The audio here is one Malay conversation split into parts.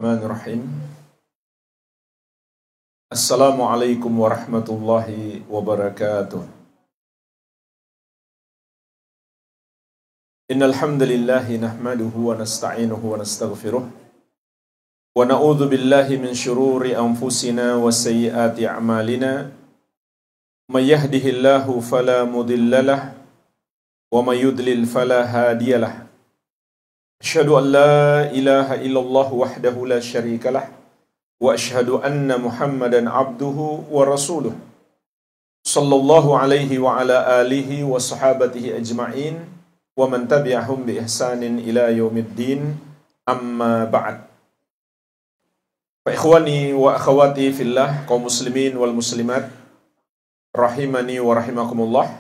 Bismillahirrahmanirrahim. Assalamualaikum warahmatullahi wabarakatuh. Innal hamdalillahi nahmaduhu wa nasta'inuhu wa nastaghfiruh wa na'udzu billahi min shururi anfusina wa sayyiati a'malina. May yahdihillahu fala mudhillalah wa may yudlil fala hadiyalah. Asyhadu an la ilaha illallah wahdahu la syarikalah wa asyhadu anna Muhammadan abduhu wa rasuluh sallallahu alaihi wa ala alihi wa sahabatihi ajma'in wa man tabi'ahum bi ihsanin ila yaumiddin, amma ba'd. Fa ikhwani wa akhawati fillah, kaum muslimin wal muslimat rahimani wa rahimakumullah,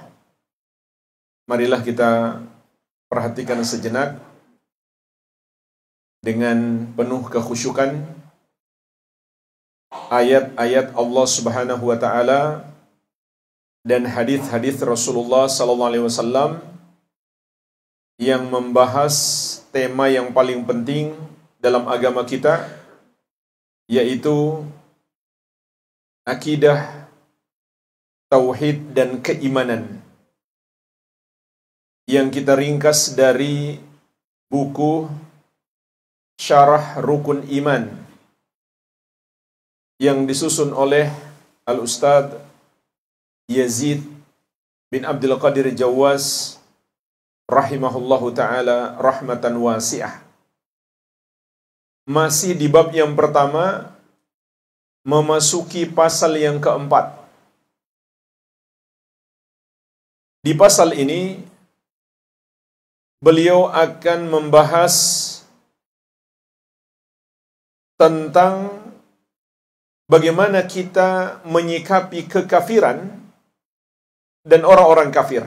marilah kita perhatikan sejenak dengan penuh kekhusyukan ayat-ayat Allah Subhanahu wa taala dan hadis-hadis Rasulullah sallallahu alaihi wasallam yang membahas tema yang paling penting dalam agama kita, yaitu akidah, tauhid dan keimanan, yang kita ringkas dari buku Syarah Rukun Iman yang disusun oleh Al-Ustadz Yazid bin Abdul Qadir Jawaz rahimahullahu ta'ala rahmatan wasi'ah. Masih di bab yang pertama, memasuki pasal yang keempat. Di pasal ini beliau akan membahas tentang bagaimana kita menyikapi kekafiran dan orang-orang kafir.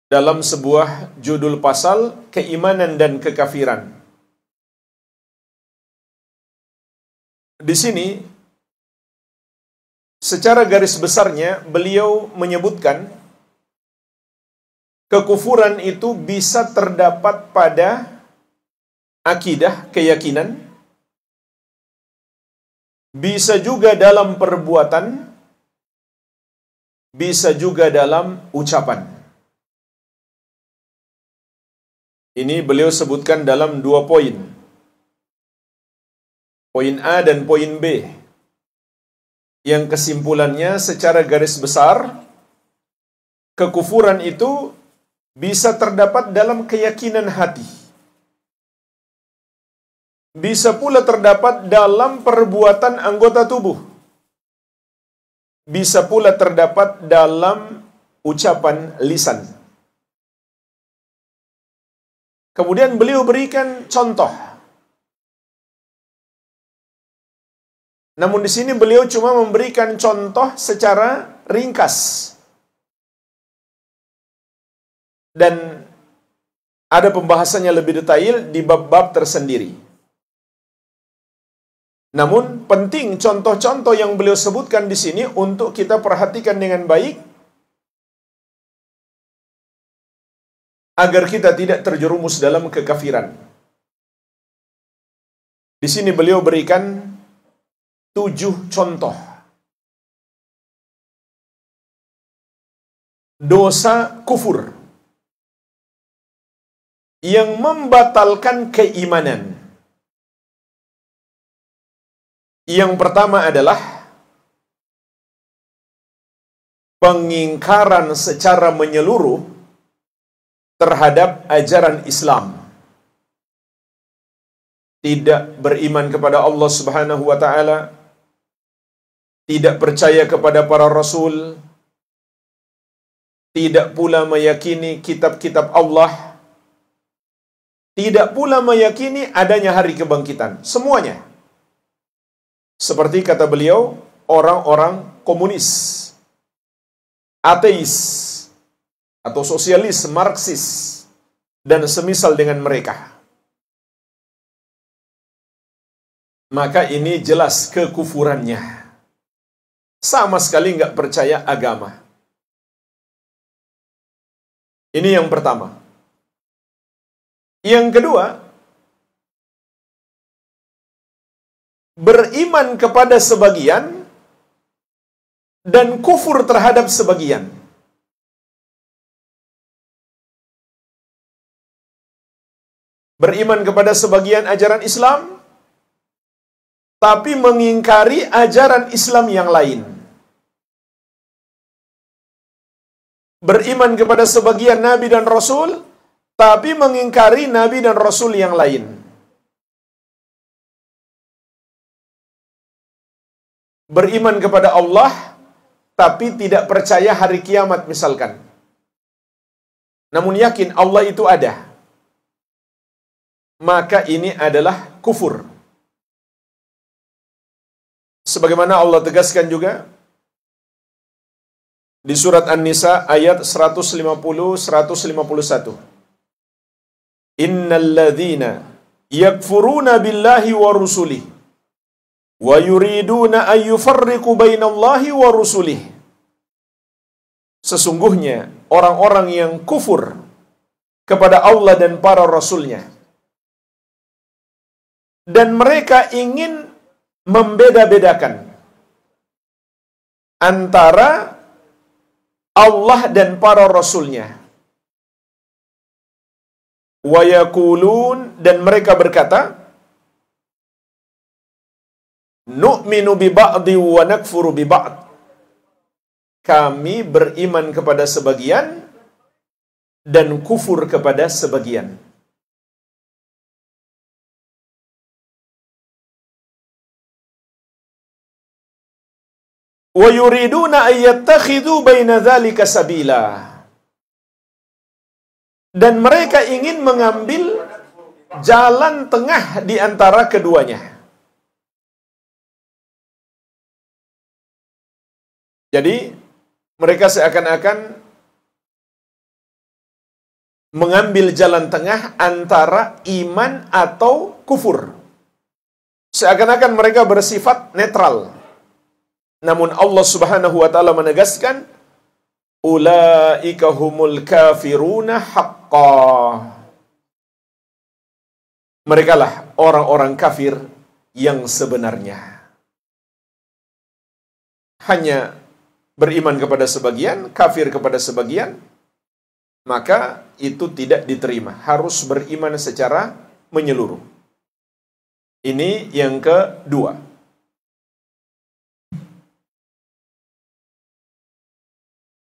Dalam sebuah judul pasal, keimanan dan kekafiran. Di sini, secara garis besarnya, beliau menyebutkan kekufuran itu bisa terdapat pada akidah, keyakinan, bisa juga dalam perbuatan, bisa juga dalam ucapan. Ini beliau sebutkan dalam 2 poin. Poin A dan poin B. Yang kesimpulannya secara garis besar, kekufuran itu bisa terdapat dalam keyakinan hati. Bisa pula terdapat dalam perbuatan anggota tubuh. Bisa pula terdapat dalam ucapan lisan. Kemudian beliau berikan contoh. Namun di sini beliau cuma memberikan contoh secara ringkas. Dan ada pembahasannya lebih detail di bab-bab tersendiri. Namun penting contoh-contoh yang beliau sebutkan di sini untuk kita perhatikan dengan baik agar kita tidak terjerumus dalam kekafiran. Di sini beliau berikan 7 contoh dosa kufur yang membatalkan keimanan. Yang pertama adalah pengingkaran secara menyeluruh terhadap ajaran Islam. Tidak beriman kepada Allah Subhanahu wa taala, tidak percaya kepada para rasul, tidak pula meyakini kitab-kitab Allah, tidak pula meyakini adanya hari kebangkitan. Semuanya. Seperti kata beliau, orang-orang komunis, ateis, atau sosialis, marxis, dan semisal dengan mereka. Maka ini jelas kekufurannya. Sama sekali nggak percaya agama. Ini yang pertama. Yang kedua, beriman kepada sebagian dan kufur terhadap sebagian. Beriman kepada sebagian ajaran Islam, tapi mengingkari ajaran Islam yang lain. Beriman kepada sebagian Nabi dan Rasul, tapi mengingkari Nabi dan Rasul yang lain. Beriman kepada Allah, tapi tidak percaya hari kiamat misalkan. Namun yakin Allah itu ada. Maka ini adalah kufur. Sebagaimana Allah tegaskan juga di surat An-Nisa ayat 150-151. Innal ladzina yakfuruna billahi wa rusulih wa yuriduna an yufarriqu bainallahi wa rusulih. Sesungguhnya orang-orang yang kufur kepada Allah dan para rasulnya, dan mereka ingin membeda-bedakan antara Allah dan para rasulnya. Wa yaqulun, dan mereka berkata, nu'minu bi ba'di wa nakfuru bi ba'd. Kami beriman kepada sebagian dan kufur kepada sebagian. Wa yuriduna an yattakhidhu baina dzalika sabila. Dan mereka ingin mengambil jalan tengah di antara keduanya. Jadi mereka seakan-akan mengambil jalan tengah antara iman atau kufur. Seakan-akan mereka bersifat netral. Namun Allah Subhanahu wa taala menegaskan, ulaika humul kafiruna haqqan. Merekalah orang-orang kafir yang sebenarnya. Hanya beriman kepada sebagian, kafir kepada sebagian, maka itu tidak diterima. Harus beriman secara menyeluruh. Ini yang kedua.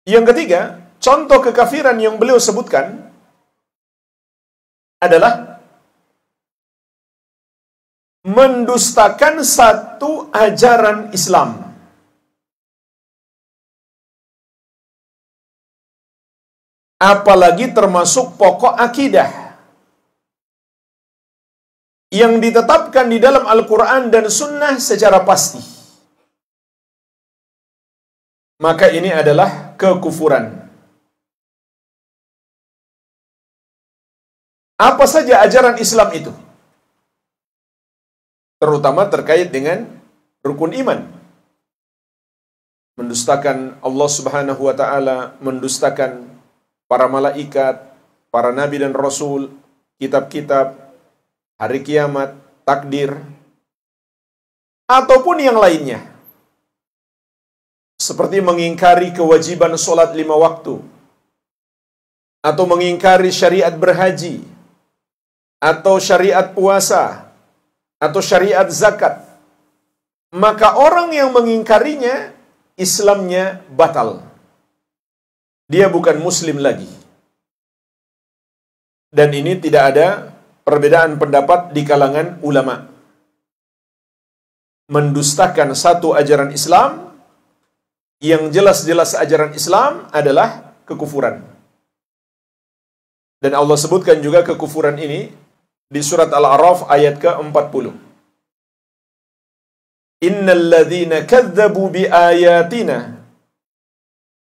Yang ketiga, contoh kekafiran yang beliau sebutkan adalah mendustakan satu ajaran Islam. Apalagi termasuk pokok akidah yang ditetapkan di dalam Al-Quran dan Sunnah secara pasti. Maka ini adalah kekufuran. Apa saja ajaran Islam itu? Terutama terkait dengan rukun iman. Mendustakan Allah Subhanahu wa taala, mendustakan para malaikat, para nabi dan rasul, kitab-kitab, hari kiamat, takdir, ataupun yang lainnya. Seperti mengingkari kewajiban sholat 5 waktu, atau mengingkari syariat berhaji, atau syariat puasa, atau syariat zakat. Maka orang yang mengingkarinya, Islamnya batal. Dia bukan muslim lagi. Dan ini tidak ada perbedaan pendapat di kalangan ulama. Mendustakan satu ajaran Islam yang jelas-jelas ajaran Islam adalah kekufuran. Dan Allah sebutkan juga kekufuran ini di surat Al-A'raf ayat ke-40. Innal ladzina kadzdzabu bi ayatina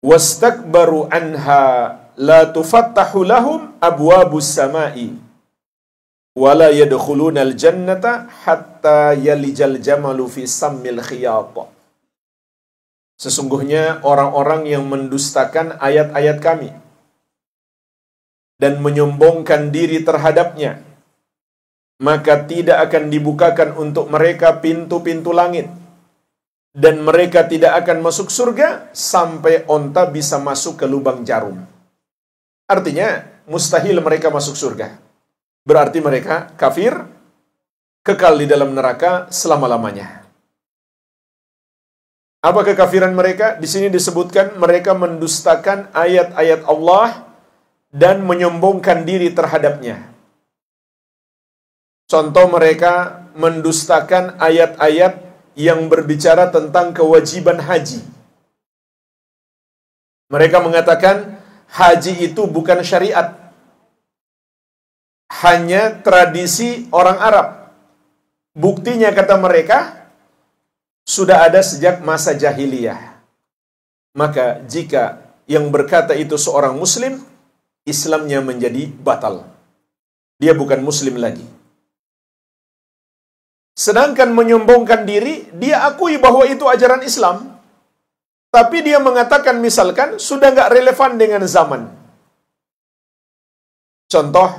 wastakbaru anha la tufattahu lahum abwabus samai wa la yadkhulunal jannata hatta yalijal jamalu fi sammil khiyat. Sesungguhnya orang-orang yang mendustakan ayat-ayat kami dan menyombongkan diri terhadapnya, maka tidak akan dibukakan untuk mereka pintu-pintu langit, dan mereka tidak akan masuk surga sampai onta bisa masuk ke lubang jarum. Artinya mustahil mereka masuk surga. Berarti mereka kafir, kekal di dalam neraka selama-lamanya. Apa kekafiran mereka? Di sini disebutkan mereka mendustakan ayat-ayat Allah dan menyombongkan diri terhadapnya. Contoh, mereka mendustakan ayat-ayat yang berbicara tentang kewajiban haji. Mereka mengatakan haji itu bukan syariat, hanya tradisi orang Arab. Buktinya, kata mereka, sudah ada sejak masa jahiliyah. Maka jika yang berkata itu seorang muslim, Islamnya menjadi batal. Dia bukan muslim lagi. Sedangkan menyombongkan diri, dia akui bahwa itu ajaran Islam, tapi dia mengatakan misalkan sudah nggak relevan dengan zaman. Contoh,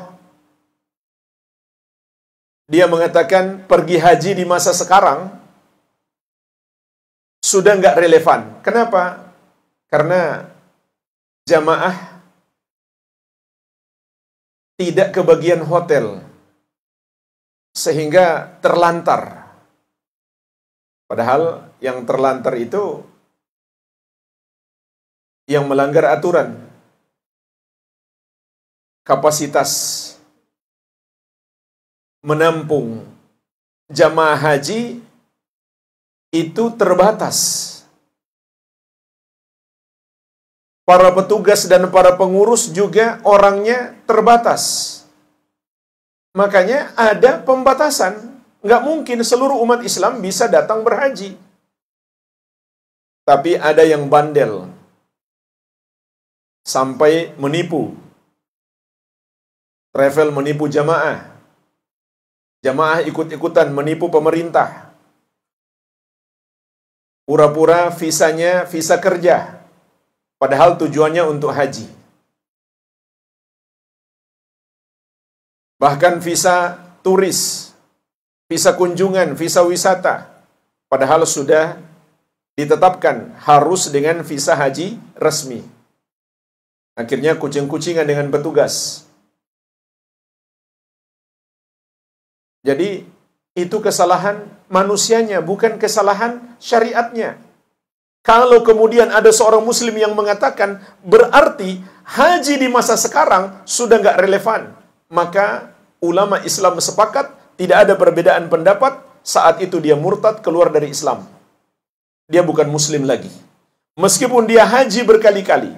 dia mengatakan pergi haji di masa sekarang sudah nggak relevan. Kenapa? Karena jamaah tidak kebagian hotel, sehingga terlantar. Padahal yang terlantar itu yang melanggar aturan. Kapasitas menampung jamaah haji itu terbatas. Para petugas dan para pengurus juga orangnya terbatas. Makanya ada pembatasan. Nggak mungkin seluruh umat Islam bisa datang berhaji. Tapi ada yang bandel sampai menipu. Travel menipu jamaah. Jamaah ikut-ikutan menipu pemerintah. Pura-pura visanya visa kerja, padahal tujuannya untuk haji. Bahkan visa turis, visa kunjungan, visa wisata, padahal sudah ditetapkan harus dengan visa haji resmi. Akhirnya kucing-kucingan dengan petugas. Jadi itu kesalahan manusianya, bukan kesalahan syariatnya. Kalau kemudian ada seorang muslim yang mengatakan berarti haji di masa sekarang sudah nggak relevan, maka ulama Islam sepakat tidak ada perbedaan pendapat, saat itu dia murtad, keluar dari Islam. Dia bukan muslim lagi. Meskipun dia haji berkali-kali.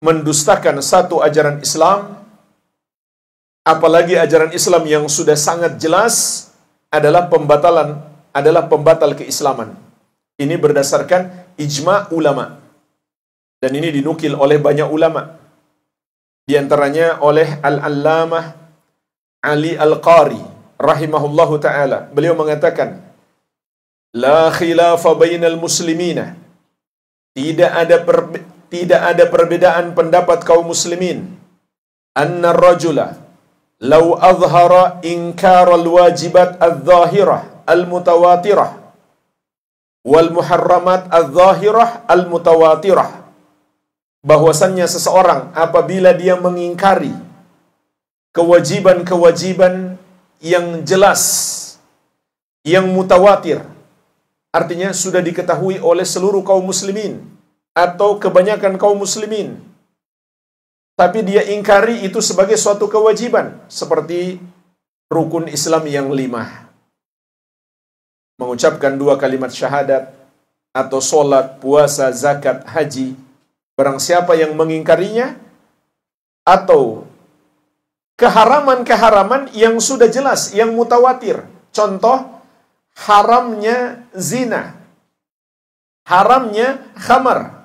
Mendustakan satu ajaran Islam, apalagi ajaran Islam yang sudah sangat jelas, adalah pembatal keislaman. Ini berdasarkan ijma' ulama. Dan ini dinukil oleh banyak ulama. Di antaranya oleh Al-Allamah Ali Al-Qari rahimahullahu ta'ala. Beliau mengatakan, la khilafa bainal muslimina. Tidak ada perbedaan pendapat kaum muslimin. Anna rajula law azhara inkar al-wajibat al-zahirah al-mutawatirah wal muharramat al-zahirah al-mutawatirah. Bahwasannya seseorang apabila dia mengingkari kewajiban-kewajiban yang jelas, yang mutawatir, artinya sudah diketahui oleh seluruh kaum muslimin atau kebanyakan kaum muslimin, tapi dia ingkari itu sebagai suatu kewajiban, seperti rukun Islam yang 5, mengucapkan 2 kalimat syahadat, atau sholat, puasa, zakat, haji. Barang siapa yang mengingkarinya, atau keharaman-keharaman yang sudah jelas, yang mutawatir. Contoh, haramnya zina, haramnya khamar.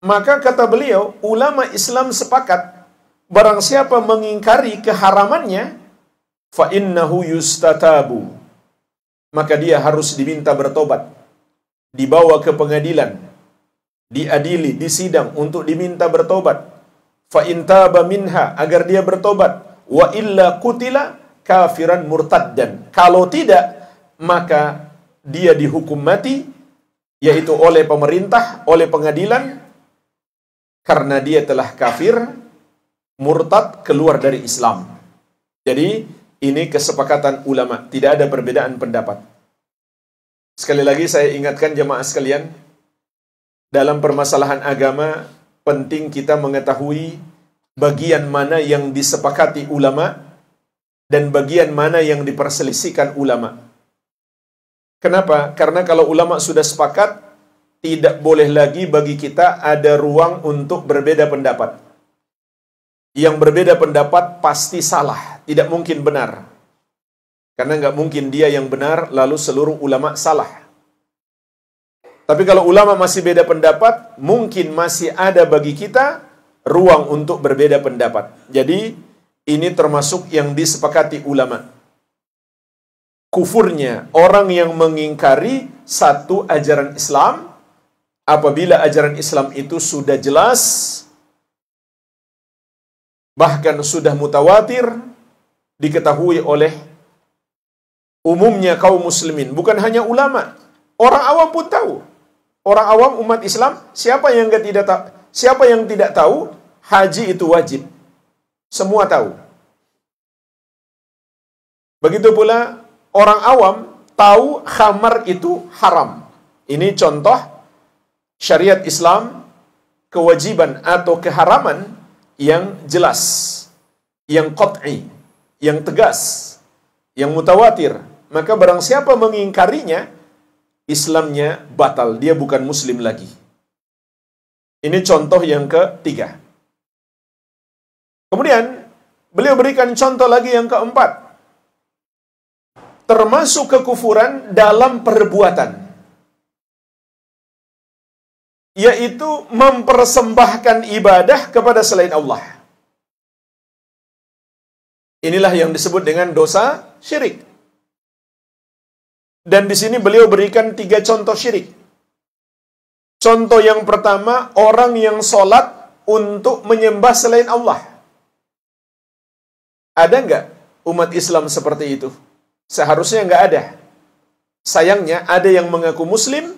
Maka kata beliau, ulama Islam sepakat, barang siapa mengingkari keharamannya, fa innahu yustatabu, maka dia harus diminta bertobat, dibawa ke pengadilan, diadili, disidang untuk diminta bertobat. Fa in taba minha, agar dia bertobat, wa illa kutila kafiran murtaddan. Kalau tidak, maka dia dihukum mati, yaitu oleh pemerintah, oleh pengadilan, karena dia telah kafir, murtad, keluar dari Islam. Jadi, ini kesepakatan ulama, tidak ada perbedaan pendapat. Sekali lagi saya ingatkan jemaah sekalian, dalam permasalahan agama, penting kita mengetahui bagian mana yang disepakati ulama, dan bagian mana yang diperselisihkan ulama. Kenapa? Karena kalau ulama sudah sepakat, tidak boleh lagi bagi kita ada ruang untuk berbeda pendapat. Yang berbeda pendapat pasti salah, tidak mungkin benar. Karena nggak mungkin dia yang benar, lalu seluruh ulama salah. Tapi kalau ulama masih beda pendapat, mungkin masih ada bagi kita ruang untuk berbeda pendapat. Jadi, ini termasuk yang disepakati ulama. Kufurnya orang yang mengingkari satu ajaran Islam, apabila ajaran Islam itu sudah jelas, bahkan sudah mutawatir, diketahui oleh umumnya kaum muslimin. Bukan hanya ulama, orang awam pun tahu. Orang awam umat Islam, siapa yang tidak tahu, haji itu wajib. Semua tahu. Begitu pula orang awam tahu khamar itu haram. Ini contoh syariat Islam, kewajiban atau keharaman yang jelas, yang qat'i, yang tegas, yang mutawatir. Maka barang siapa mengingkarinya, Islamnya batal, dia bukan muslim lagi. Ini contoh yang ketiga. Kemudian beliau berikan contoh lagi yang keempat. Termasuk kekufuran dalam perbuatan, yaitu mempersembahkan ibadah kepada selain Allah. Inilah yang disebut dengan dosa syirik. Dan di sini beliau berikan 3 contoh syirik. Contoh yang pertama, orang yang sholat untuk menyembah selain Allah. Ada nggak umat Islam seperti itu? Seharusnya nggak ada. Sayangnya ada yang mengaku muslim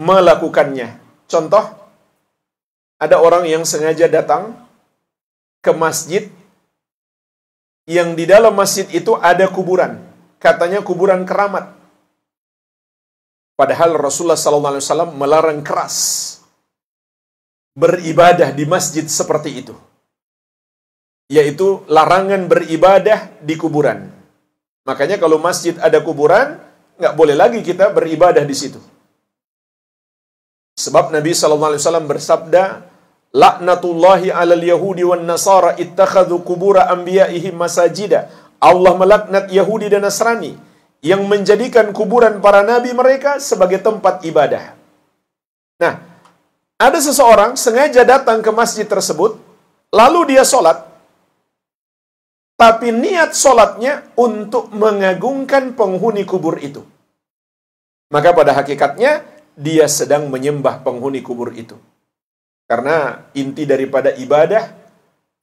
melakukannya. Contoh, ada orang yang sengaja datang ke masjid yang di dalam masjid itu ada kuburan. Katanya kuburan keramat. Padahal Rasulullah SAW melarang keras beribadah di masjid seperti itu. Yaitu larangan beribadah di kuburan. Makanya kalau masjid ada kuburan, nggak boleh lagi kita beribadah di situ. Sebab Nabi SAW bersabda, "Laknatullahi 'alal yahudi wan nasara ittakhadhu qubura anbiya'ihim masajida." Allah melaknat Yahudi dan Nasrani yang menjadikan kuburan para nabi mereka sebagai tempat ibadah. Nah, ada seseorang sengaja datang ke masjid tersebut, lalu dia sholat, tapi niat sholatnya untuk mengagungkan penghuni kubur itu. Maka pada hakikatnya, dia sedang menyembah penghuni kubur itu. Karena inti daripada ibadah,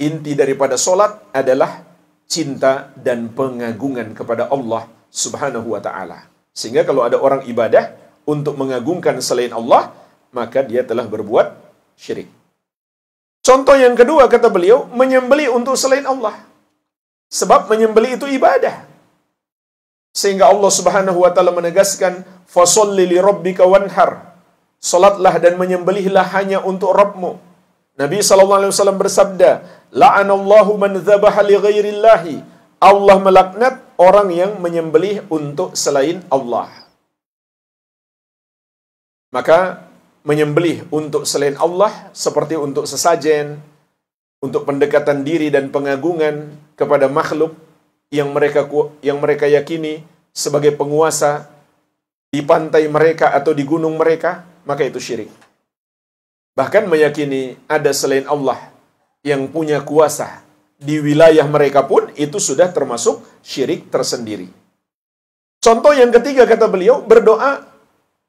inti daripada sholat adalah cinta dan pengagungan kepada Allah Subhanahu wa ta'ala. Sehingga kalau ada orang ibadah untuk mengagungkan selain Allah, maka dia telah berbuat syirik. Contoh yang kedua, kata beliau, menyembelih untuk selain Allah. Sebab menyembelih itu ibadah. Sehingga Allah Subhanahu wa ta'ala menegaskan, "Fasholli li rabbika wanhar." Salatlah dan menyembelihlah hanya untuk Rabbmu. Nabi SAW bersabda, "La'anallahu man dzabaha li ghairillahi." Allah melaknat orang yang menyembelih untuk selain Allah. Maka menyembelih untuk selain Allah seperti untuk sesajen, untuk pendekatan diri dan pengagungan kepada makhluk yang mereka yakini sebagai penguasa di pantai mereka atau di gunung mereka, maka itu syirik. Bahkan meyakini ada selain Allah yang punya kuasa di wilayah mereka pun, itu sudah termasuk syirik tersendiri. Contoh yang ketiga, kata beliau, berdoa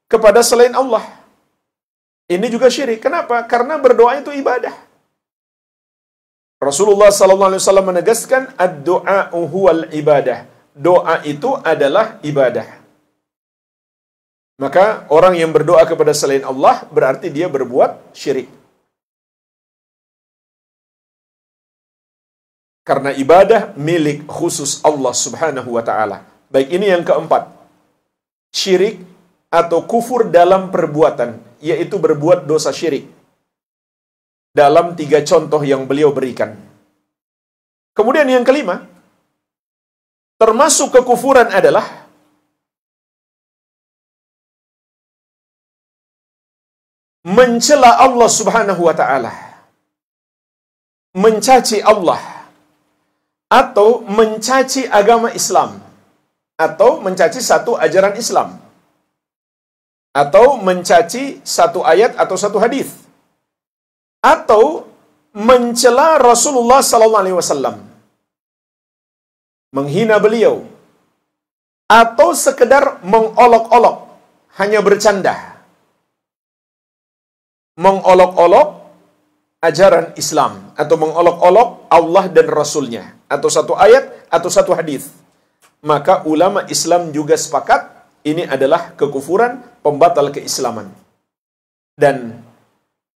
kepada selain Allah. Ini juga syirik. Kenapa? Karena berdoa itu ibadah. Rasulullah sallallahu alaihi wasallam menegaskan ad-du'a'u huwal ibadah. Doa itu adalah ibadah. Maka orang yang berdoa kepada selain Allah berarti dia berbuat syirik. Karena ibadah milik khusus Allah Subhanahu wa taala. Baik, ini yang keempat. Syirik atau kufur dalam perbuatan, yaitu berbuat dosa syirik. Dalam 3 contoh yang beliau berikan. Kemudian yang kelima, termasuk kekufuran adalah mencela Allah Subhanahu wa taala, mencaci Allah, atau mencaci agama Islam, atau mencaci satu ajaran Islam, atau mencaci satu ayat atau satu hadis, atau mencela Rasulullah sallallahu alaihi wasallam, menghina beliau, atau sekedar mengolok-olok, hanya bercanda, mengolok-olok ajaran Islam, atau mengolok-olok Allah dan Rasulnya, atau satu ayat atau satu hadis. Maka ulama Islam juga sepakat ini adalah kekufuran, pembatal keislaman. Dan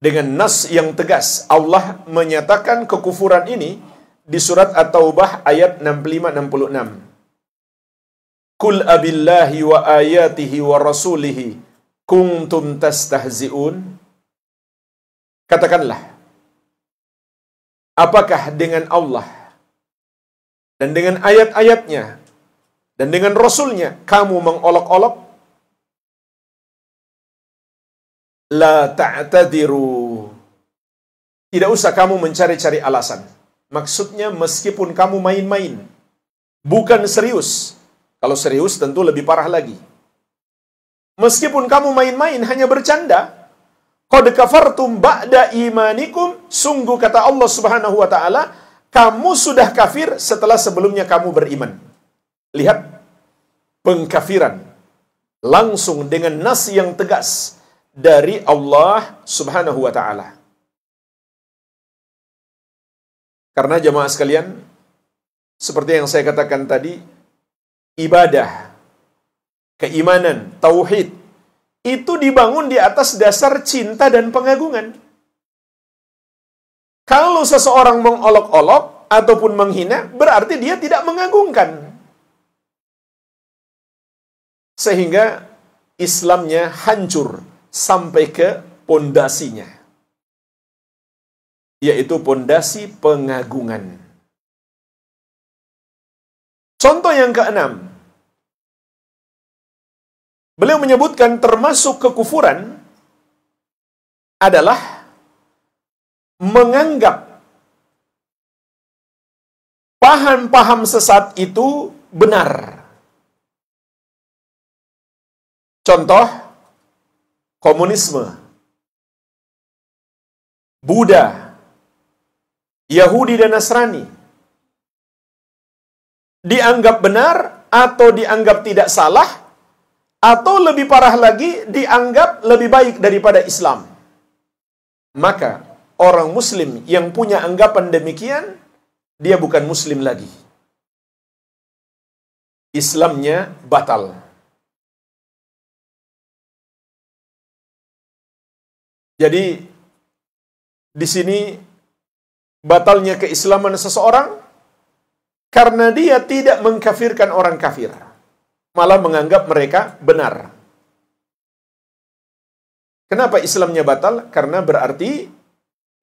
dengan nas yang tegas Allah menyatakan kekufuran ini di surat At-Taubah ayat 65-66. Qul abillahi wa ayatihi wa rasulihi kuntum tastahzi'un. Katakanlah, apakah dengan Allah dan dengan ayat-ayatnya dan dengan Rasulnya kamu mengolok-olok? La ta'tadiru. Tidak usah kamu mencari-cari alasan. Maksudnya meskipun kamu main-main, bukan serius. Kalau serius tentu lebih parah lagi. Meskipun kamu main-main, hanya bercanda, qad kafartum ba'da imanikum, sungguh kata Allah Subhanahu wa taala, kamu sudah kafir setelah sebelumnya kamu beriman. Lihat pengkafiran langsung dengan nas yang tegas dari Allah Subhanahu wa taala. Karena jemaah sekalian, seperti yang saya katakan tadi, ibadah, keimanan, tauhid itu dibangun di atas dasar cinta dan pengagungan. Kalau seseorang mengolok-olok ataupun menghina, berarti dia tidak mengagungkan. Sehingga Islamnya hancur sampai ke pondasinya, yaitu pondasi pengagungan. Contoh yang keenam, beliau menyebutkan termasuk kekufuran adalah menganggap paham-paham sesat itu benar. Contoh, komunisme, Buddha, Yahudi dan Nasrani dianggap benar atau dianggap tidak salah, atau lebih parah lagi dianggap lebih baik daripada Islam. Maka orang muslim yang punya anggapan demikian, dia bukan muslim lagi. Islamnya batal. Jadi di sini batalnya keislaman seseorang karena dia tidak mengkafirkan orang kafir, malah menganggap mereka benar. Kenapa Islamnya batal? Karena berarti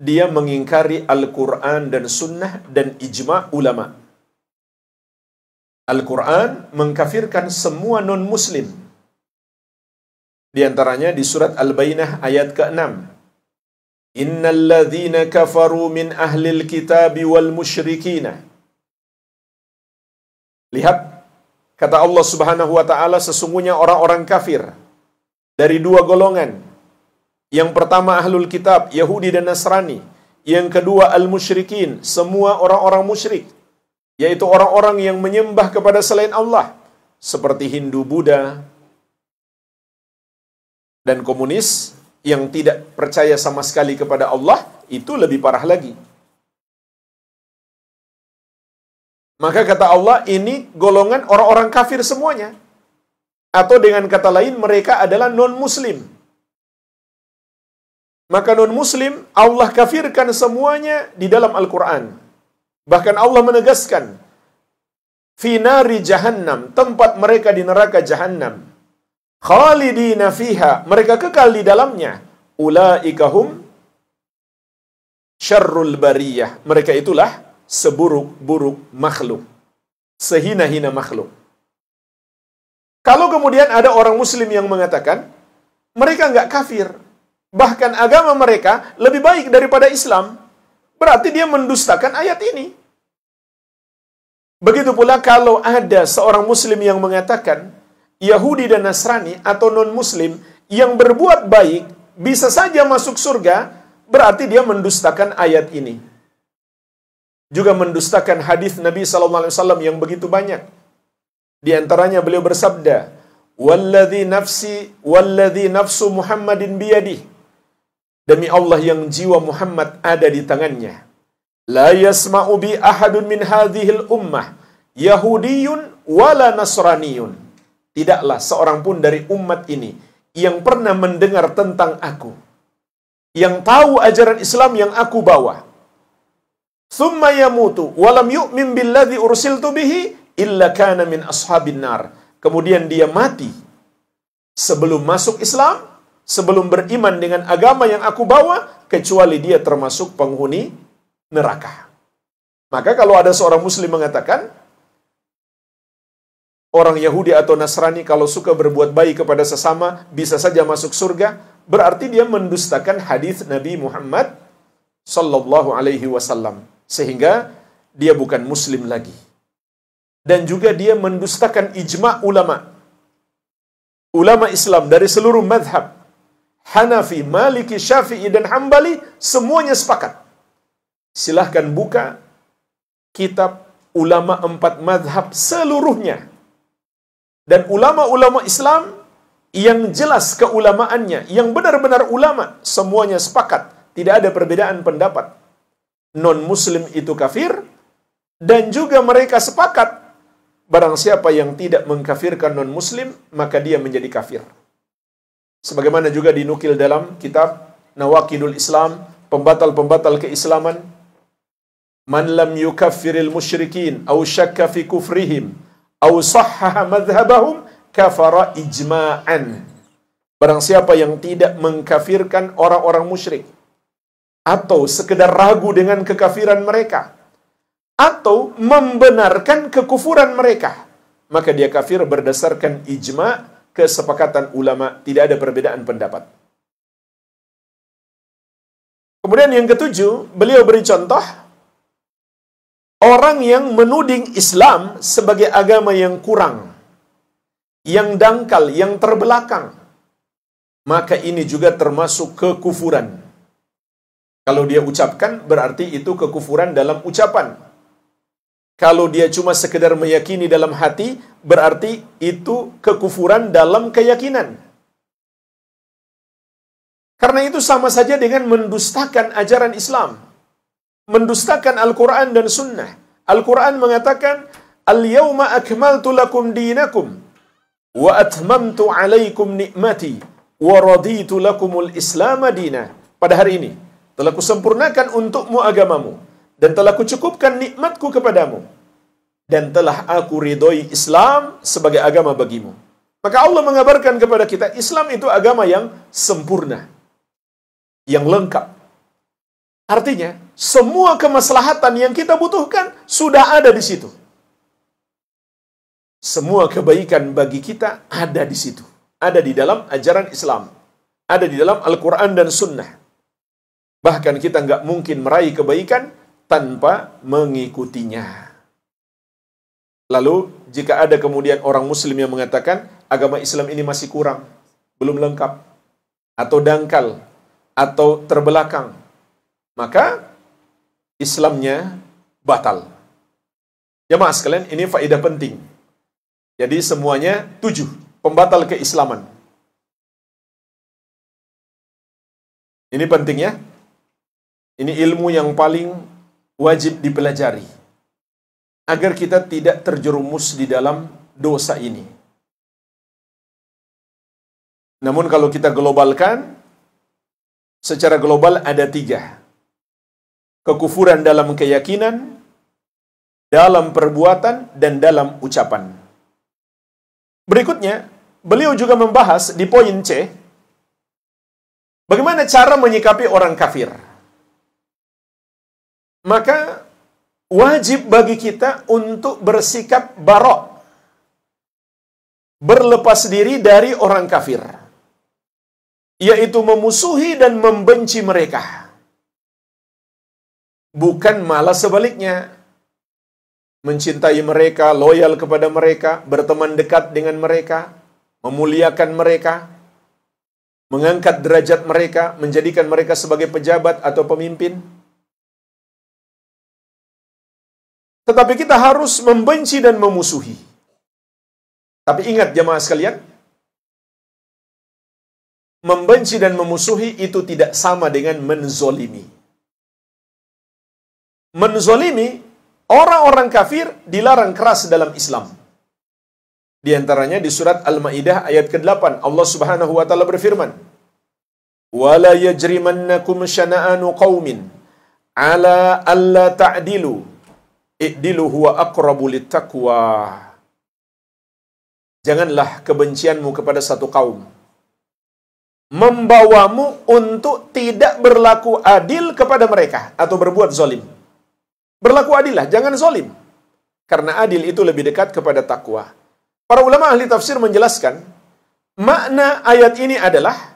dia mengingkari Al-Quran dan Sunnah dan ijma' ulama. Al-Quran mengkafirkan semua non-muslim. Di antaranya di surat Al-Bayyinah ayat ke-6. Innal ladzina kafaru min ahlil kitabi wal musyrikina. Lihat, kata Allah Subhanahu wa taala, sesungguhnya orang-orang kafir dari 2 golongan. Yang pertama ahlul kitab, Yahudi dan Nasrani. Yang kedua al-musyrikin, semua orang-orang musyrik, yaitu orang-orang yang menyembah kepada selain Allah, seperti Hindu, Buddha, dan komunis yang tidak percaya sama sekali kepada Allah. Itu lebih parah lagi. Maka kata Allah, ini golongan orang-orang kafir semuanya. Atau dengan kata lain, mereka adalah non-muslim. Maka non-muslim, Allah kafirkan semuanya di dalam Al-Quran. Bahkan Allah menegaskan, fi nari jahannam, tempat mereka di neraka jahannam. Khalidina fiha, mereka kekal di dalamnya. Ulaikahum syarrul bariyah. Mereka itulah seburuk-buruk makhluk. Sehina-hina makhluk. Kalau kemudian ada orang muslim yang mengatakan, mereka enggak kafir, bahkan agama mereka lebih baik daripada Islam, berarti dia mendustakan ayat ini. Begitu pula kalau ada seorang muslim yang mengatakan, Yahudi dan Nasrani atau non-muslim yang berbuat baik bisa saja masuk surga, berarti dia mendustakan ayat ini. Juga mendustakan hadis Nabi SAW yang begitu banyak. Di antaranya beliau bersabda, Walladhi nafsu Muhammadin biyadih. Demi Allah yang jiwa Muhammad ada di tangannya. La yasma'u bi ahadun min hadhil ummah Yahudiyun wala Nasraniyun. Tidaklah seorang pun dari umat ini yang pernah mendengar tentang aku, yang tahu ajaran Islam yang aku bawa, thumma yamutu walam yu'min billadhi ursiltu bihi illa kana min ashabin nar. Kemudian dia mati sebelum masuk Islam, sebelum beriman dengan agama yang aku bawa, kecuali dia termasuk penghuni neraka. Maka kalau ada seorang muslim mengatakan, orang Yahudi atau Nasrani kalau suka berbuat baik kepada sesama bisa saja masuk surga, berarti dia mendustakan hadis Nabi Muhammad sallallahu alaihi wasallam, sehingga dia bukan muslim lagi. Dan juga dia mendustakan ijma' ulama Islam dari seluruh mazhab, Hanafi, Maliki, Syafi'i dan Hambali, semuanya sepakat. Silahkan buka kitab ulama 4 mazhab seluruhnya. Dan ulama-ulama Islam yang jelas keulamaannya, yang benar-benar ulama, semuanya sepakat. Tidak ada perbedaan pendapat. Non-muslim itu kafir, dan juga mereka sepakat, barang siapa yang tidak mengkafirkan non-muslim, maka dia menjadi kafir. Sebagaimana juga dinukil dalam kitab Nawaqidul Islam, pembatal-pembatal keislaman, man lam yukaffiril musyrikin, au syakka fi kufrihim, au sahhaha madhhabahum, kafara ijma'an. Barang siapa yang tidak mengkafirkan orang-orang musyrik, atau sekedar ragu dengan kekafiran mereka, atau membenarkan kekufuran mereka, maka dia kafir berdasarkan ijma', kesepakatan ulama, tidak ada perbedaan pendapat. Kemudian yang ketujuh, beliau beri contoh orang yang menuding Islam sebagai agama yang kurang, yang dangkal, yang terbelakang, maka ini juga termasuk kekufuran. Kalau dia ucapkan, berarti itu kekufuran dalam ucapan. Kalau dia cuma sekedar meyakini dalam hati, berarti itu kekufuran dalam keyakinan. Karena itu sama saja dengan mendustakan ajaran Islam, mendustakan Al-Quran dan Sunnah. Al-Quran mengatakan, Al-yawma akmaltu lakum dinakum, wa atmamtu alaikum ni'mati, wa raditu lakumul Islam dina. Pada hari ini, telah kusempurnakan untukmu agamamu, dan telah kucukupkan nikmatku kepadamu, dan telah aku ridhoi Islam sebagai agama bagimu. Maka Allah mengabarkan kepada kita, Islam itu agama yang sempurna, yang lengkap. Artinya, semua kemaslahatan yang kita butuhkan sudah ada di situ. Semua kebaikan bagi kita ada di situ. Ada di dalam ajaran Islam. Ada di dalam Al-Quran dan Sunnah. Bahkan kita nggak mungkin meraih kebaikan tanpa mengikutinya. Lalu, jika ada kemudian orang Muslim yang mengatakan, agama Islam ini masih kurang, belum lengkap, atau dangkal, atau terbelakang, maka Islamnya batal. Jamaah sekalian, ini faedah penting. Jadi semuanya 7 pembatal keislaman. Ini pentingnya. Ini ilmu yang paling wajib dipelajari. agar kita tidak terjerumus di dalam dosa ini. Namun kalau kita globalkan, secara global ada 3. Kekufuran dalam keyakinan, dalam perbuatan, dan dalam ucapan. Berikutnya, beliau juga membahas di poin C, bagaimana cara menyikapi orang kafir. Maka wajib bagi kita untuk bersikap barok, berlepas diri dari orang kafir, yaitu memusuhi dan membenci mereka. Bukan malah sebaliknya, mencintai mereka, loyal kepada mereka, berteman dekat dengan mereka, memuliakan mereka, mengangkat derajat mereka, menjadikan mereka sebagai pejabat atau pemimpin. Tetapi kita harus membenci dan memusuhi. Tapi ingat jemaah sekalian, membenci dan memusuhi itu tidak sama dengan menzolimi. Menzolimi, orang-orang kafir dilarang keras dalam Islam. Di antaranya di surat Al-Maidah ayat ke-8, Allah Subhanahu wa taala berfirman, "Wala yajrimannakum syana'anu qaumin ala alla ta'dilu, i'dilu huwa aqrabu littaqwa." Janganlah kebencianmu kepada satu kaum membawamu untuk tidak berlaku adil kepada mereka atau berbuat zalim. Berlaku adillah, jangan zalim. Karena adil itu lebih dekat kepada takwa. Para ulama ahli tafsir menjelaskan, makna ayat ini adalah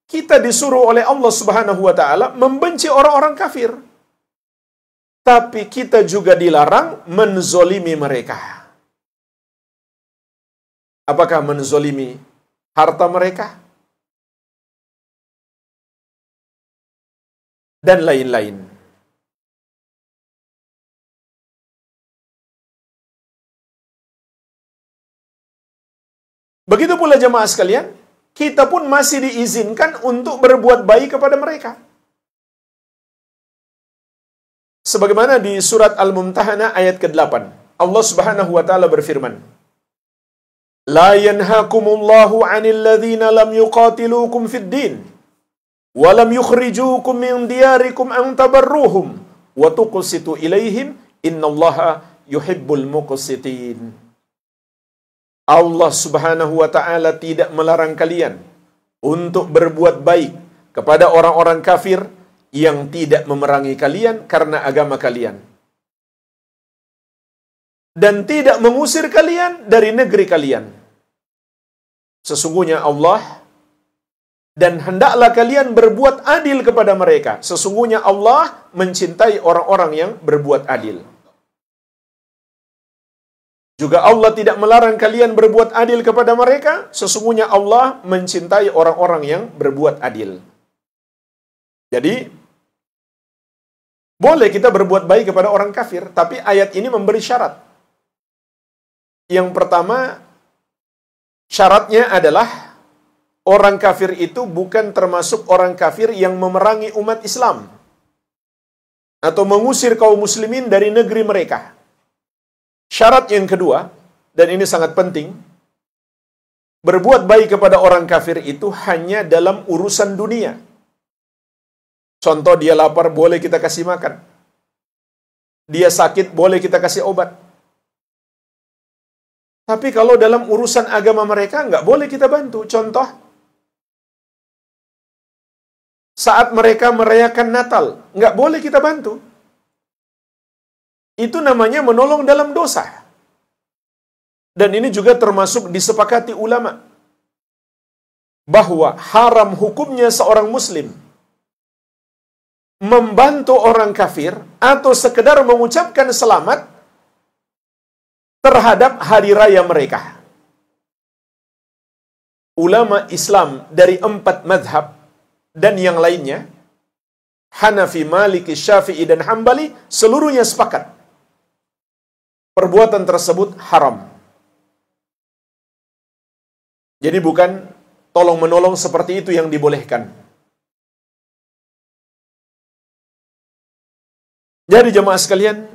kita disuruh oleh Allah Subhanahu wa taala membenci orang-orang kafir. Tapi kita juga dilarang menzolimi mereka. Apakah menzolimi harta mereka? Dan lain-lain. Begitu pula jemaah sekalian, kita pun masih diizinkan untuk berbuat baik kepada mereka. Sebagaimana di surat Al-Mumtahanah ayat ke-8, Allah Subhanahu wa taala berfirman, "La yanhakumullahu 'anil ladzina lam yuqatilukum fid din wa lam yukhrijukum min diyarikum an tabarruhum wa tuqsitu ilaihim innallaha yuhibbul muqsitin." Allah Subhanahu wa taala tidak melarang kalian untuk berbuat baik kepada orang-orang kafir yang tidak memerangi kalian karena agama kalian, dan tidak mengusir kalian dari negeri kalian. Sesungguhnya Allah, dan hendaklah kalian berbuat adil kepada mereka. Sesungguhnya Allah mencintai orang-orang yang berbuat adil. Juga Allah tidak melarang kalian berbuat adil kepada mereka. Sesungguhnya Allah mencintai orang-orang yang berbuat adil. Jadi, boleh kita berbuat baik kepada orang kafir, tapi ayat ini memberi syarat. Yang pertama, syaratnya adalah orang kafir itu bukan termasuk orang kafir yang memerangi umat Islam atau mengusir kaum muslimin dari negeri mereka. Syarat yang kedua, dan ini sangat penting, berbuat baik kepada orang kafir itu hanya dalam urusan dunia. Contoh, dia lapar, boleh kita kasih makan. Dia sakit, boleh kita kasih obat. Tapi kalau dalam urusan agama mereka, nggak boleh kita bantu. Contoh, saat mereka merayakan Natal, nggak boleh kita bantu. Itu namanya menolong dalam dosa. Dan ini juga termasuk disepakati ulama, bahwa haram hukumnya seorang muslim membantu orang kafir atau sekedar mengucapkan selamat terhadap hari raya mereka. Ulama Islam dari 4 mazhab dan yang lainnya, Hanafi, Maliki, Syafi'i, dan Hambali, seluruhnya sepakat perbuatan tersebut haram. Jadi bukan tolong-menolong seperti itu yang dibolehkan. Jadi jemaah sekalian,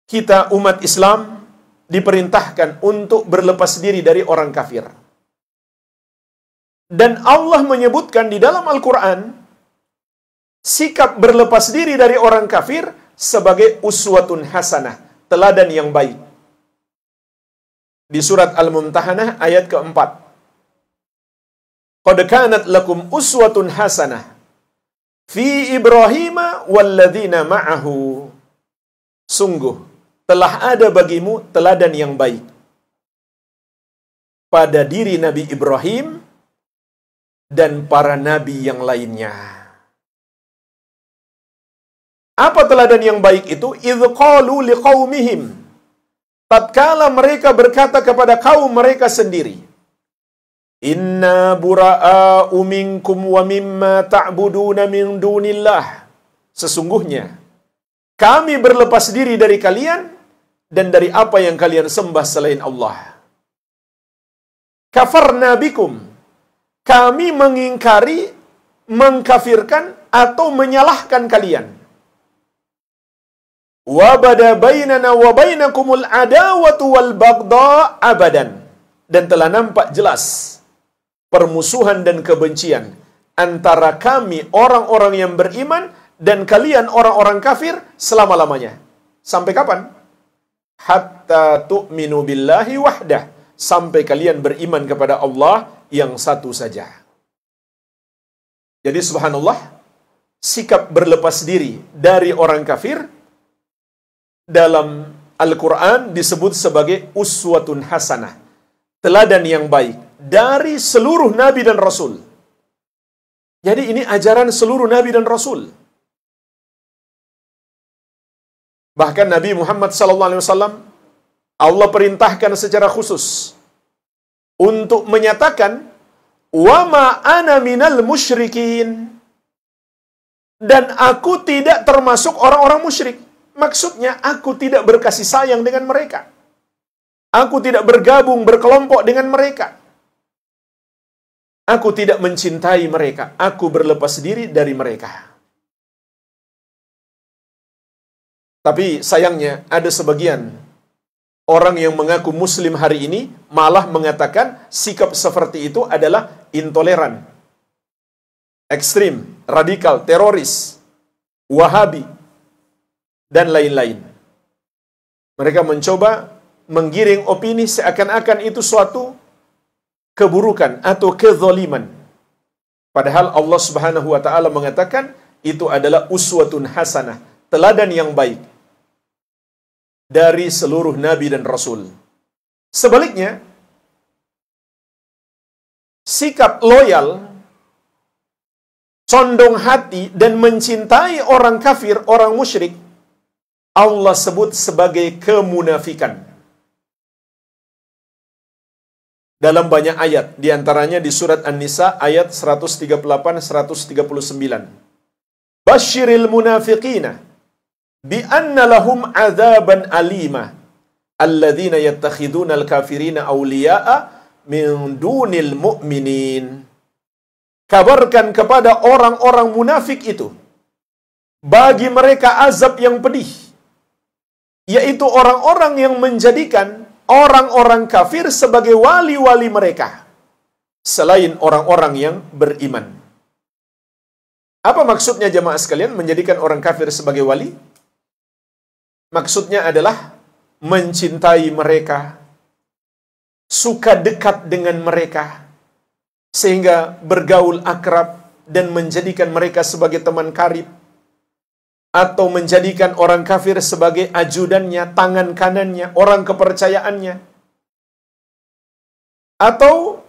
kita umat Islam diperintahkan untuk berlepas diri dari orang kafir. Dan Allah menyebutkan di dalam Al-Quran, sikap berlepas diri dari orang kafir sebagai uswatun hasanah, teladan yang baik. Di surat Al-Mumtahanah ayat keempat. Qad kanat lakum uswatun hasanah fi Ibrahim walladzina ma'ahu. Sungguh telah ada bagimu teladan yang baik pada diri Nabi Ibrahim dan para nabi yang lainnya. Apa teladan yang baik itu? Idh qalu liqaumihim, tatkala mereka berkata kepada kaum mereka sendiri, inna bura'a'u minkum wa mimma ta'buduna min dunillah. Sesungguhnya kami berlepas diri dari kalian dan dari apa yang kalian sembah selain Allah. Kafarna bikum, kami mengingkari, mengkafirkan atau menyalahkan kalian. Wa bada bainana wa bainakumul adawatu wal baghdha abadan, dan telah nampak jelas permusuhan dan kebencian antara kami orang-orang yang beriman dan kalian orang-orang kafir selama-lamanya. Sampai kapan? Hatta tu'minu billahi wahdah, sampai kalian beriman kepada Allah yang satu saja. Jadi subhanallah, sikap berlepas diri dari orang kafir dalam Al-Quran disebut sebagai uswatun hasanah, teladan yang baik dari seluruh Nabi dan Rasul. Jadi ini ajaran seluruh Nabi dan Rasul. Bahkan Nabi Muhammad SAW, Allah perintahkan secara khusus untuk menyatakan, wa ma ana minal musyrikin, dan aku tidak termasuk orang-orang musyrik. Maksudnya, aku tidak berkasih sayang dengan mereka. Aku tidak bergabung, berkelompok dengan mereka. Aku tidak mencintai mereka. Aku berlepas diri dari mereka. Tapi sayangnya, ada sebagian orang yang mengaku muslim hari ini malah mengatakan sikap seperti itu adalah intoleran, ekstrim, radikal, teroris, wahabi, dan lain-lain. Mereka mencoba menggiring opini seakan-akan itu suatu keburukan atau kezaliman. Padahal Allah Subhanahu wa taala mengatakan itu adalah uswatun hasanah, teladan yang baik dari seluruh nabi dan rasul. Sebaliknya, sikap loyal, condong hati dan mencintai orang kafir, orang musyrik, Allah sebut sebagai kemunafikan. Dalam banyak ayat, diantaranya di surat An-Nisa ayat 138-139. Basyiril munafiqina bi anna lahum azaban alima alladzina yattakhiduna al-kafirina awliya'a min dunil mu'minin. Kabarkan kepada orang-orang munafik itu, bagi mereka azab yang pedih, yaitu orang-orang yang menjadikan orang-orang kafir sebagai wali-wali mereka selain orang-orang yang beriman. Apa maksudnya jemaah sekalian menjadikan orang kafir sebagai wali? Maksudnya adalah mencintai mereka, suka dekat dengan mereka, sehingga bergaul akrab dan menjadikan mereka sebagai teman karib, atau menjadikan orang kafir sebagai ajudannya, tangan kanannya, orang kepercayaannya, atau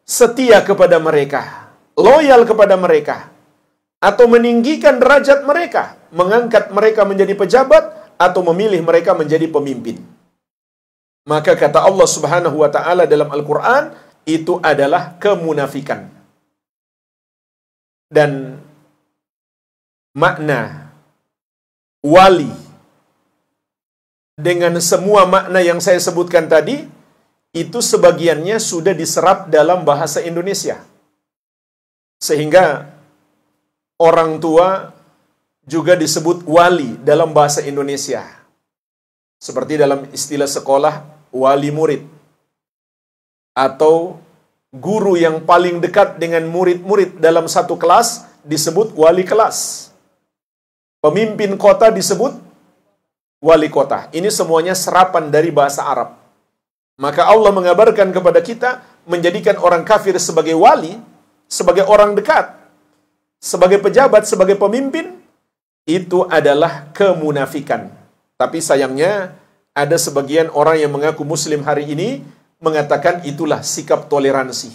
setia kepada mereka, loyal kepada mereka, atau meninggikan derajat mereka, mengangkat mereka menjadi pejabat, atau memilih mereka menjadi pemimpin. Maka kata Allah Subhanahu wa taala dalam Al-Quran, itu adalah kemunafikan. Dan makna wali dengan semua makna yang saya sebutkan tadi, itu sebagiannya sudah diserap dalam bahasa Indonesia. Sehingga orang tua juga disebut wali dalam bahasa Indonesia. Seperti dalam istilah sekolah, wali murid. Atau guru yang paling dekat dengan murid-murid dalam satu kelas disebut wali kelas. Pemimpin kota disebut wali kota. Ini semuanya serapan dari bahasa Arab. Maka Allah mengabarkan kepada kita, menjadikan orang kafir sebagai wali, sebagai orang dekat, sebagai pejabat, sebagai pemimpin, itu adalah kemunafikan. Tapi sayangnya, ada sebagian orang yang mengaku muslim hari ini, mengatakan itulah sikap toleransi.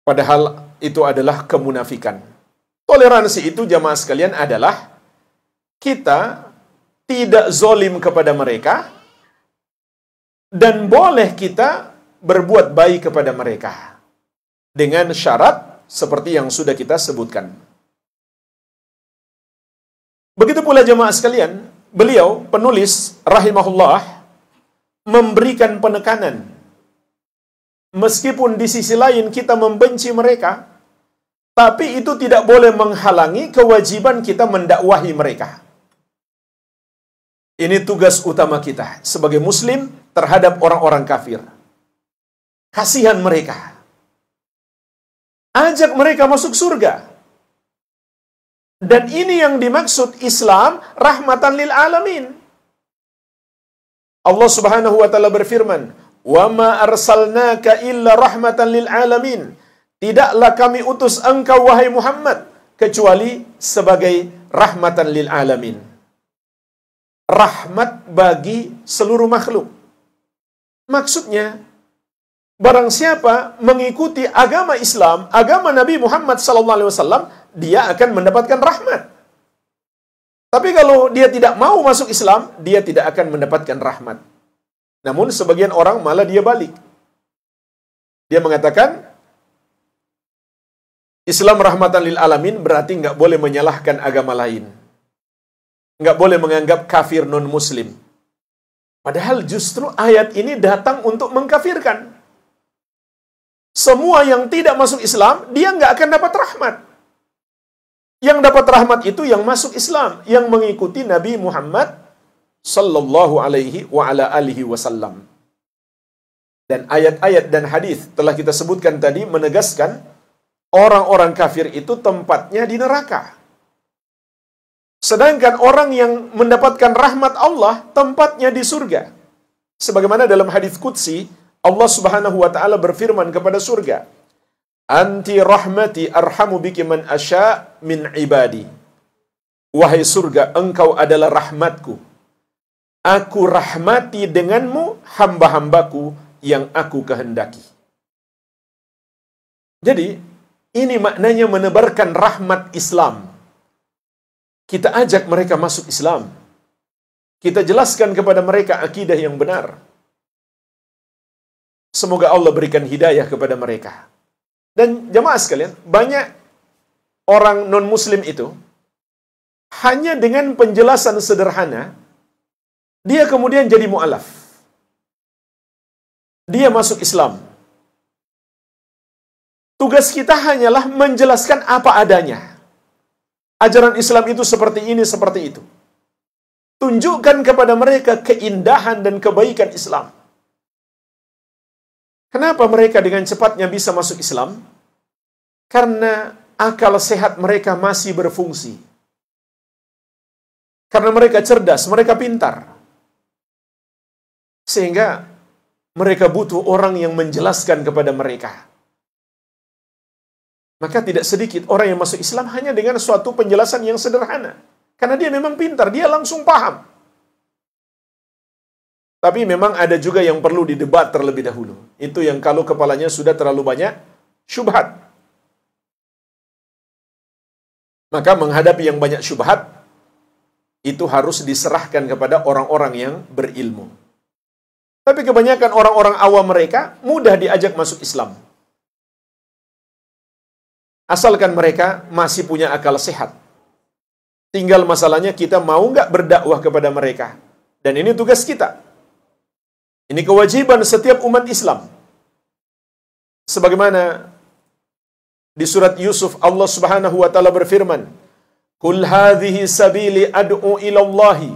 Padahal itu adalah kemunafikan. Toleransi itu, jamaah sekalian, adalah kita tidak zolim kepada mereka, dan boleh kita berbuat baik kepada mereka. Dengan syarat seperti yang sudah kita sebutkan. Begitu pula jemaah sekalian, beliau, penulis rahimahullah, memberikan penekanan. Meskipun di sisi lain kita membenci mereka, tapi itu tidak boleh menghalangi kewajiban kita mendakwahi mereka. Ini tugas utama kita sebagai muslim terhadap orang-orang kafir. Kasihan mereka. Ajak mereka masuk surga. Dan ini yang dimaksud Islam rahmatan lil alamin. Allah Subhanahu wa taala berfirman, "Wa ma arsalnaka illa rahmatan lil alamin." Tidaklah kami utus engkau wahai Muhammad kecuali sebagai rahmatan lil alamin. Rahmat bagi seluruh makhluk. Maksudnya, barang siapa mengikuti agama Islam, agama Nabi Muhammad SAW, dia akan mendapatkan rahmat. Tapi kalau dia tidak mau masuk Islam, dia tidak akan mendapatkan rahmat. Namun sebagian orang malah dia balik. Dia mengatakan, Islam rahmatan lil alamin berarti nggak boleh menyalahkan agama lain. Nggak boleh menganggap kafir non-muslim. Padahal justru ayat ini datang untuk mengkafirkan. Semua yang tidak masuk Islam, dia nggak akan dapat rahmat. Yang dapat rahmat itu yang masuk Islam, yang mengikuti Nabi Muhammad sallallahu alaihi wa ala alihi wasallam. Dan ayat-ayat dan hadis telah kita sebutkan tadi menegaskan orang-orang kafir itu tempatnya di neraka. Sedangkan orang yang mendapatkan rahmat Allah tempatnya di surga. Sebagaimana dalam hadis qudsi, Allah Subhanahu wa taala berfirman kepada surga, "Anti rahmati arhamu biki man asya min ibadi." Wahai surga, engkau adalah rahmatku. Aku rahmati denganmu hamba-hambaku yang aku kehendaki. Jadi, ini maknanya menebarkan rahmat Islam. Kita ajak mereka masuk Islam. Kita jelaskan kepada mereka akidah yang benar. Semoga Allah berikan hidayah kepada mereka. Dan jamaah sekalian, banyak orang non-muslim itu, hanya dengan penjelasan sederhana, dia kemudian jadi mu'alaf. Dia masuk Islam. Tugas kita hanyalah menjelaskan apa adanya. Ajaran Islam itu seperti ini, seperti itu. Tunjukkan kepada mereka keindahan dan kebaikan Islam. Kenapa mereka dengan cepatnya bisa masuk Islam? Karena akal sehat mereka masih berfungsi. Karena mereka cerdas, mereka pintar. Sehingga mereka butuh orang yang menjelaskan kepada mereka. Maka tidak sedikit orang yang masuk Islam hanya dengan suatu penjelasan yang sederhana. Karena dia memang pintar, dia langsung paham. Tapi memang ada juga yang perlu didebat terlebih dahulu. Itu yang kalau kepalanya sudah terlalu banyak syubhat. Maka menghadapi yang banyak syubhat, itu harus diserahkan kepada orang-orang yang berilmu. Tapi kebanyakan orang-orang awam mereka mudah diajak masuk Islam. Asalkan mereka masih punya akal sehat. Tinggal masalahnya kita mau nggak berdakwah kepada mereka. Dan ini tugas kita. Ini kewajiban setiap umat Islam. Sebagaimana di surat Yusuf Allah Subhanahu wa taala berfirman, Qul hadhihi sabili ad'u ila Allahi